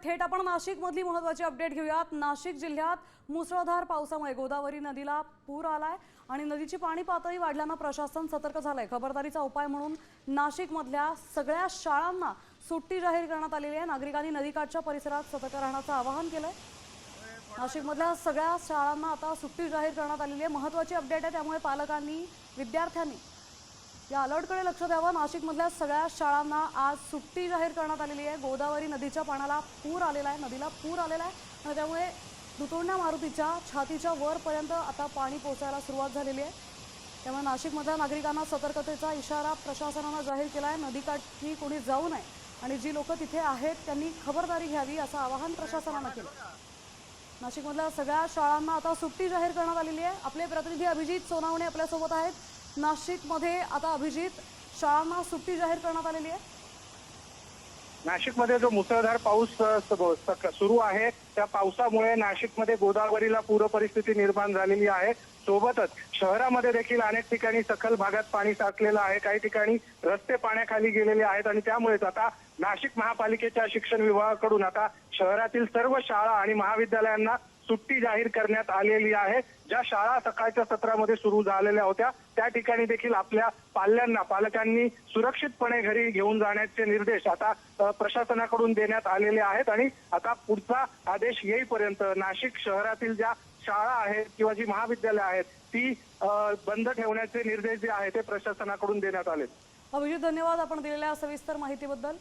थेट आपण नाशिक मधली महत्त्वाची अपडेट घेऊयात। नाशिक जिल्ह्यात मुसळधार पावसामुळे गोदावरी नदीला पूर आलाय आणि नदीची पाणी पातळी वाढल्याने प्रशासन सतर्क झालंय। खबरदारीचा उपाय म्हणून नाशिक मधल्या सगळ्या शाळांना सुट्टी जाहीर करण्यात आलेली आहे। नागरिकांनी नदीकाठच्या परिसरात सतर्क राहण्याचं आवाहन केलंय। नाशिक मधल्या सगळ्या शाळांना आता सुट्टी जाहीर करण्यात आलेली आहे। महत्त्वाची अपडेट आहे, त्यामुळे पालकांनी विद्यार्थ्यांनी या अलर्टकडे लक्ष द्यावं। नाशिक मधल्या सगळ्या शाळांना आज सुट्टी जाहीर करण्यात आलेली आहे। गोदावरी नदीच्या पाण्याला पूर आलेला आहे, नदीला पूर आलेला आहे आणि त्यामुळे दुतोंड्या मारुतीच्या छातीच्या वरपर्यंत आता पाणी पोचायला सुरुवात झालेली आहे। त्यामुळे नाशिकमधल्या नागरिकांना सतर्कतेचा इशारा प्रशासनाने जाहीर केला आहे। नदीकाठी कोणी जाऊ नये आणि जी लोक तिथे आहेत त्यांनी खबरदारी घ्यावी असं आवाहन प्रशासनाने केलं। नाशिकमधल्या सगळ्या शाळांना आता सुट्टी जाहीर करण्यात आलेली आहे। आपले प्रतिनिधी अभिजित सोनावणे आपल्यासोबत आहेत। नाशिकमध्ये आता अभिजित, शाळांना सुट्टी जाहीर करण्यात आलेली आहे। नाशिकमध्ये जो मुसळधार पाऊस सुरू आहे, त्या पावसामुळे नाशिकमध्ये गोदावरीला पूर परिस्थिती निर्माण झालेली आहे। सोबतच शहरामध्ये देखील अनेक ठिकाणी सखल भागात पाणी साचलेलं आहे। काही ठिकाणी रस्ते पाण्याखाली गेलेले आहेत आणि त्यामुळेच आता नाशिक महापालिकेच्या शिक्षण विभागाकडून आता शहरातील सर्व शाळा आणि महाविद्यालयांना सुट्टी जाहीर करण्यात आलेली आहे। ज्या शाळा सकाळच्या सत्रामध्ये सुरू झालेल्या होत्या त्या ठिकाणी देखील आपल्या पालकांनी सुरक्षितपणे घरी घेऊन जाण्याचे निर्देश आता प्रशासनाकडून देण्यात आलेले आहेत आणि आता पुढचा आदेश येईपर्यंत नाशिक शहरातील ज्या शाळा आहेत किंवा जी महाविद्यालय आहेत ती बंद ठेवण्याचे निर्देश जे आहेत ते प्रशासनाकडून देण्यात आले। अभिजित, धन्यवाद आपण दिलेल्या सविस्तर माहितीबद्दल।